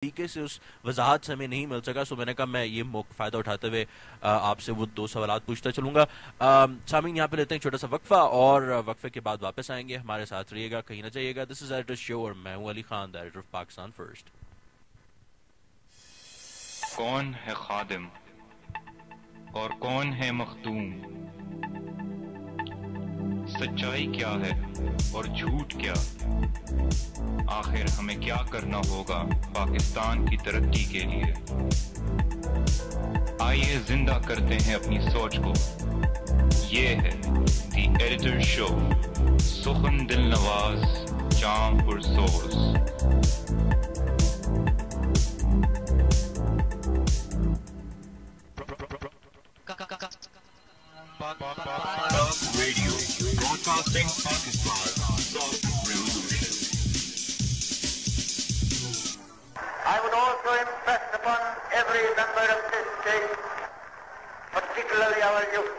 طریقے سے اس وضاحت سے ہمیں نہیں مل سکا، سو میں نے کہا میں یہ فائدہ اٹھاتے ہوئے آپ سے وہ دو سوالات پوچھتا چلوں گا۔ سامعین یہاں پہ لیتے ہیں چھوٹا سا وقفہ، اور وقفے کے بعد واپس آئیں گے، ہمارے ساتھ رہیے گا، کہیں نہ جائیے گا۔ دس از ایڈریس شو اور میں ہوں Ali Khan, director of Pakistan first. کون ہے خادم اور کون ہے مخدوم، سچائی کیا ہے اور جھوٹ کیا، آخر ہمیں کیا کرنا ہوگا پاکستان کی ترقی کے لیے۔ آئیے زندہ کرتے ہیں اپنی سوچ کو، یہ ہے دی ایڈیٹر شو، سخن دل نواز، جام پرسوز۔ Radio broadcasting Pakistan, soft revolution. I would also impress upon every member of this state, particularly our youth,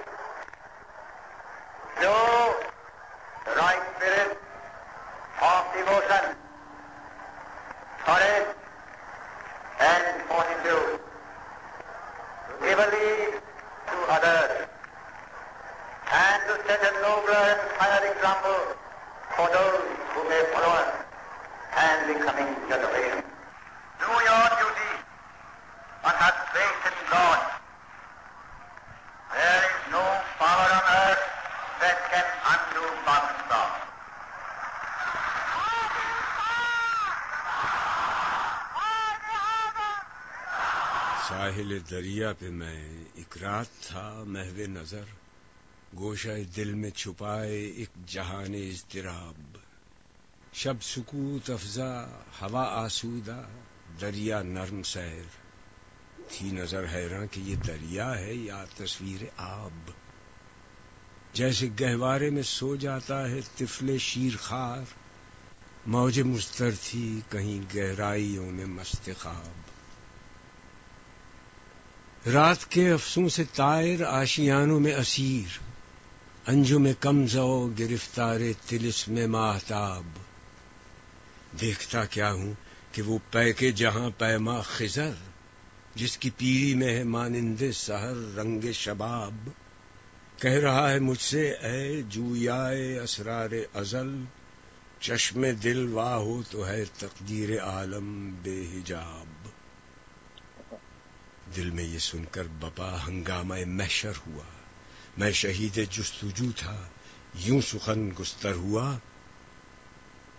show the right spirit of devotion, courage, and fortitude to give a lead to others and to set a nobler and higher example for those who may follow us and the coming generation. Do your duty, but have faith in God. There is no power on earth that can undo Pakistan. ساحل دریا پہ میں ایک رات تھا محو نظر، گوشہ دل میں چھپائے ایک جہان اضطراب، شب سکوت افزا، ہوا آسودہ، دریا نرم سیر، تھی نظر حیراں کہ یہ دریا ہے یا تصویر آب، جیسے گہوارے میں سو جاتا ہے طفل شیر خوار، موج مستر تھی کہیں گہرائیوں میں مست خواب، رات کے افسوں سے طائر آشیانوں میں اسیر، انجم کم ذو گرفتار طلسم ماہتاب، دیکھتا کیا ہوں کہ وہ پے کے جہاں پیما خضر، جس کی پیری میں ہے مانند سحر رنگ شباب، کہہ رہا ہے مجھ سے اے جویائے اسرار ازل، چشم دل واہ ہو تو ہے تقدیر عالم بے حجاب۔ دل میں یہ سن کر بپا ہنگامہ محشر ہوا، میں شہید جستجو تھا یوں سخن گستر ہوا،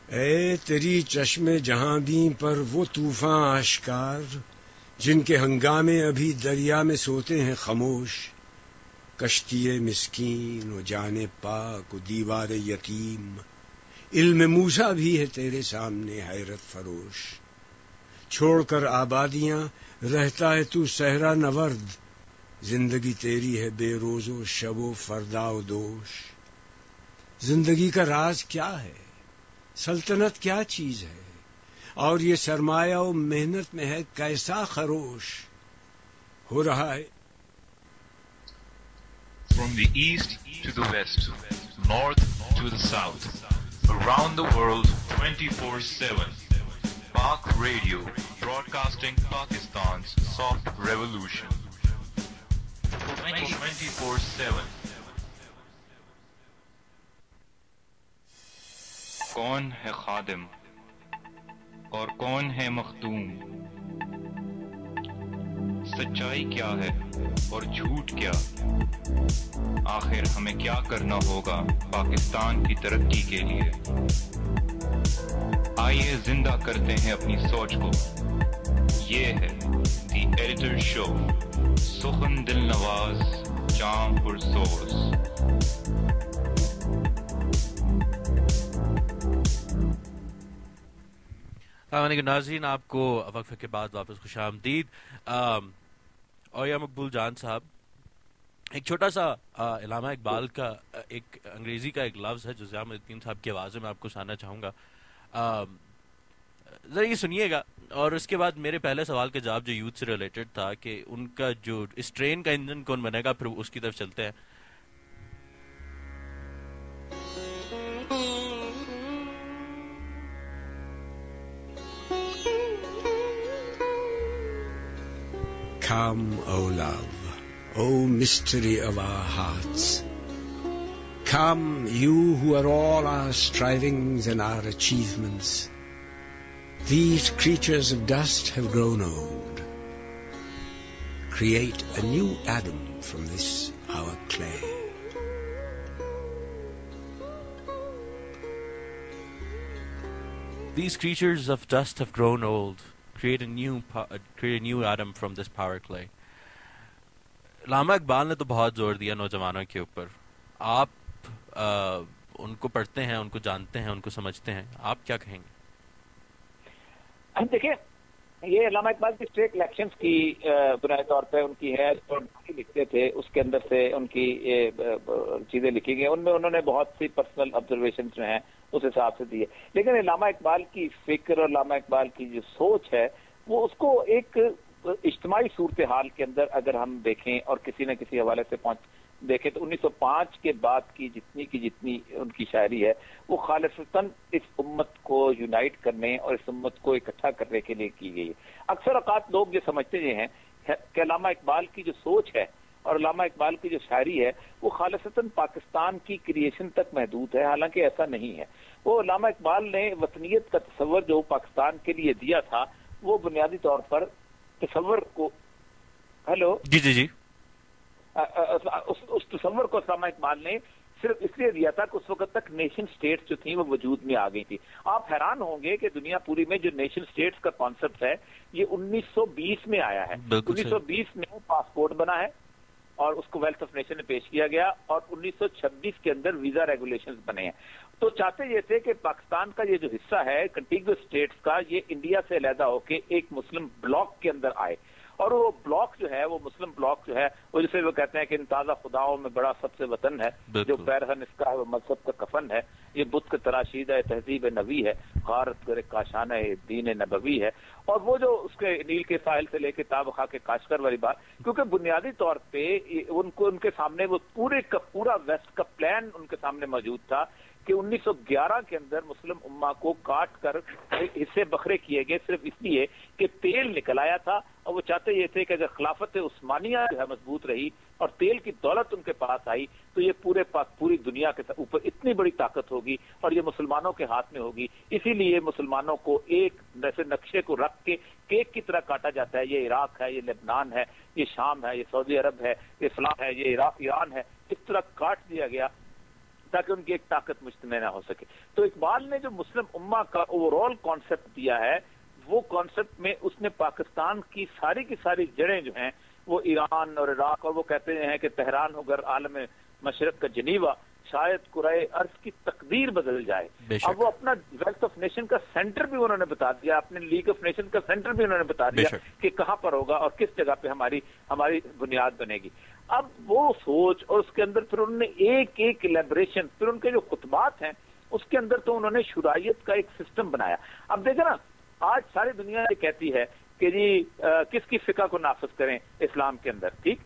اے تیری چشم جہاں بھی پر وہ طوفاں آشکار، جن کے ہنگامے ابھی دریا میں سوتے ہیں خاموش، کشتی مسکین و جان پاک و دیوار یتیم، علم موسیٰ بھی ہے تیرے سامنے حیرت فروش، چھوڑ کر آبادیاں رہتا ہے تو صحرا نورد، زندگی تیری ہے بے روز و شب و فردا و دوش، زندگی کا راز کیا ہے، سلطنت کیا چیز ہے، اور یہ سرمایہ و محنت میں ہے کیسا خروش، ہو رہا ہے From the east to the west, north to the south, around the world 24/7. Pak Radio, broadcasting Pakistan's soft revolution. 24/7. کون ہے خادم اور کون ہے مخدوم، سچائی کیا ہے اور جھوٹ کیا، آخر ہمیں کیا کرنا ہوگا پاکستان کی ترقی کے لیے۔ آئیے زندہ کرتے ہیں اپنی سوچ کو، یہ ہے دی ایڈیٹر شو، سخن دل نواز، جام پرسوز۔ السلام علیکم ناظرین، آپ کو وقفے کے بعد واپس خوش آمدید۔ اور یا مقبول جان صاحب، ایک چھوٹا سا علامہ اقبال کا ایک انگریزی کا ایک لفظ ہے جو ضیاء الدین صاحب کی آواز میں آپ کو سنانا چاہوں گا، ذرا یہ سنیے گا، اور اس کے بعد میرے پہلے سوال کا جواب جو یوتھ سے ریلیٹڈ تھا کہ ان کا جو اس ٹرین کا انجن کون بنے گا، پھر اس کی طرف چلتے ہیں۔ Come, O love, O mystery of our hearts. Come, you who are all our strivings and our achievements. These creatures of dust have grown old. Create a new Adam from this our clay. These creatures of dust have grown old. Create a new Adam from this power clay. علامہ اقبال نے تو بہت زور دیا نوجوانوں کے اوپر. آپ ان کو پڑھتے ہیں, ان کو جانتے ہیں, ان کو سمجھتے ہیں, آپ کیا کہیں گے؟ دیکھیں, یہ علامہ اقبال کی اسٹیٹ الیکشنز کی بنیادی طور پہ ان کی ہے جو لکھتے تھے, اس کے اندر سے ان کی چیزیں لکھی گئی. ان میں انہوں نے بہت سی پرسنل آبزرویشن جو ہیں اس حساب سے دیے. لیکن علامہ اقبال کی فکر اور علامہ اقبال کی جو سوچ ہے وہ اس کو ایک اجتماعی صورتحال کے اندر اگر ہم دیکھیں اور کسی نہ کسی حوالے سے دیکھیں تو 1905 کے بعد کی جتنی ان کی شاعری ہے وہ خالصتاً اس امت کو یونائٹ کرنے اور اس امت کو اکٹھا کرنے کے لیے کی گئی ہے. اکثر اوقات لوگ یہ سمجھتے ہیں کہ علامہ اقبال کی جو سوچ ہے اور علامہ اقبال کی جو شاعری ہے وہ خالصتاً پاکستان کی کریشن تک محدود ہے, حالانکہ ایسا نہیں ہے. وہ علامہ اقبال نے وطنیت کا تصور جو پاکستان کے لیے دیا تھا وہ بنیادی طور پر تصور کو جی اس تصور کو علامہ اقبال نے صرف اس لیے دیا تھا کہ اس وقت تک نیشن سٹیٹس جو تھیں وہ وجود میں آ گئی تھی. آپ حیران ہوں گے کہ دنیا پوری میں جو نیشن سٹیٹس کا کانسیپٹ ہے یہ 1920 میں آیا ہے. 1920 میں پاسپورٹ بنا ہے اور اس کو ویلتھ آف نیشن میں پیش کیا گیا اور 1926 کے اندر ویزا ریگولیشنز بنے ہیں. تو چاہتے یہ تھے کہ پاکستان کا یہ جو حصہ ہے کنٹیگوس اسٹیٹس کا یہ انڈیا سے علیحدہ ہو کے ایک مسلم بلاک کے اندر آئے, اور وہ بلاک جو ہے وہ مسلم بلاک جو ہے وہ جسے وہ کہتے ہیں کہ ان تازہ خداؤں میں بڑا سب سے وطن ہے, جو پیرہن اس کا ہے وہ مذہب کا کفن ہے, یہ بت کے تراشیدہ تہذیب نبی ہے, غارت گر کاشانہ دین نبوی ہے. اور وہ جو اس کے نیل کے ساحل سے لے کے تابخا کے کاشکر والی بات, کیونکہ بنیادی طور پہ ان کے سامنے وہ پورے کا پورا ویسٹ کا پلان ان کے سامنے موجود تھا کہ 1911 کے اندر مسلم امہ کو کاٹ کر حصے بکھرے کیے گئے صرف اس لیے کہ تیل نکل آیا تھا, اور وہ چاہتے یہ تھے کہ اگر خلافت عثمانیہ جو ہے مضبوط رہی اور تیل کی دولت ان کے پاس آئی تو یہ پوری دنیا کے اوپر اتنی بڑی طاقت ہوگی اور یہ مسلمانوں کے ہاتھ میں ہوگی. اسی لیے مسلمانوں کو ایک جیسے نقشے کو رکھ کے کیک کی طرح کاٹا جاتا ہے. یہ عراق ہے, یہ لبنان ہے, یہ شام ہے, یہ سعودی عرب ہے, یہ فلاں ہے, یہ عراق ایران ہے, اس طرح کاٹ دیا گیا تاکہ ان کی ایک طاقت مجتمع نہ ہو سکے. تو اقبال نے جو مسلم امہ کا اوور آل کانسیپٹ دیا ہے وہ کانسیپٹ میں اس نے پاکستان کی ساری جڑیں جو ہیں وہ ایران اور عراق, اور وہ کہتے ہیں کہ تہران ہو گر عالم مشرق کا جنیوا, شاید کرۂ ارض کی تقدیر بدل جائے. اب وہ اپنا ویلتھ آف نیشن کا سینٹر بھی انہوں نے بتا دیا, اپنے لیگ آف نیشن کا سینٹر بھی انہوں نے بتا دیا کہ کہاں پر ہوگا اور کس جگہ پہ ہماری بنیاد بنے گی. اب وہ سوچ اور اس کے اندر پھر انہوں نے ایک الیبریشن, پھر ان کے جو خطبات ہیں اس کے اندر تو انہوں نے شرائط کا ایک سسٹم بنایا. اب دیکھیں نا, آج ساری دنیا یہ کہتی ہے کہ جی کس کی فقہ کو نافذ کریں اسلام کے اندر, ٹھیک,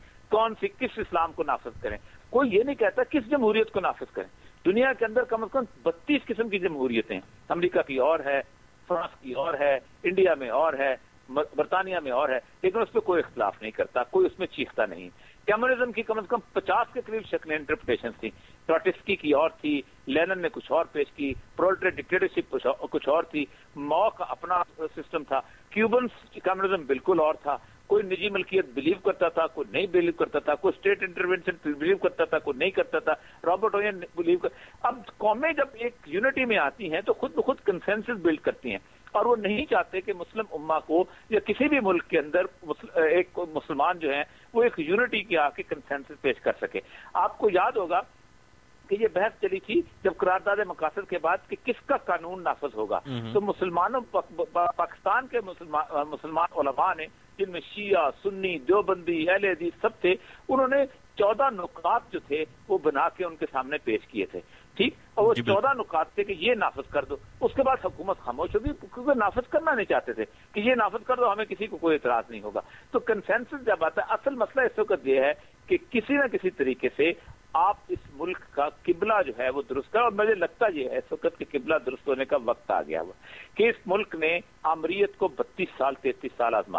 کس اسلام کو نافذ کریں. کوئی یہ نہیں کہتا کس جمہوریت کو نافذ کریں. دنیا کے اندر کم از کم 32 قسم کی جمہوریتیں, امریکہ کی اور ہے, فرانس کی اور ہے, انڈیا میں اور ہے, برطانیہ میں اور ہے, لیکن اس پہ کوئی اختلاف نہیں کرتا, کوئی اس میں چیختا نہیں. کمیونزم کی کم از کم 50 کے قریب شکلیں انٹرپریٹیشن تھیں. ٹراٹسکی کی اور تھی, لینن نے کچھ اور پیش کی, پرولٹری ڈکٹیٹرشپ کچھ اور تھی, ماؤ کا اپنا سسٹم تھا, کیوبنس کمیونزم بالکل اور تھا. کوئی نجی ملکیت بلیو کرتا تھا, کوئی نہیں بلیو کرتا تھا, کوئی اسٹیٹ انٹرونشن بلیو کرتا تھا, کوئی نہیں کرتا تھا. رابرٹ اوین بلیو کر. اب قومیں جب ایک یونٹی میں آتی ہیں تو خود بخود کنسنسس بلڈ کرتی ہیں, اور وہ نہیں چاہتے کہ مسلم امہ کو یا کسی بھی ملک کے اندر ایک مسلمان جو ہیں وہ ایک یونٹی کی آ کے کنسنسس پیش کر سکے. آپ کو یاد ہوگا کہ یہ بحث چلی تھی جب قرارداد مقاصد کے بعد کہ کس کا قانون نافذ ہوگا, تو مسلمانوں پاکستان کے مسلمان علماء نے, جن میں شیعہ, سنی, دیوبندی, اہل حدیث سب تھے, انہوں نے 14 نکات جو تھے وہ بنا کے ان کے سامنے پیش کیے تھے, ٹھیک, اور وہ 14 نکات تھے کہ یہ نافذ کر دو. اس کے بعد حکومت خاموش ہوگی کیونکہ نافذ کرنا نہیں چاہتے تھے کہ یہ نافذ کر دو, ہمیں کسی کو کوئی اعتراض نہیں ہوگا. تو کنسنسس جب آتا ہے, اصل مسئلہ اس وقت یہ ہے کہ کسی نہ کسی طریقے سے آپ اس ملک کا قبلہ جو ہے وہ درست کریں, اور مجھے لگتا یہ ہے اس وقت کہ قبلہ درست ہونے کا وقت آ گیا ہوا کہ اس ملک نے آمریت کو 32 سال 33 سال آزمایا.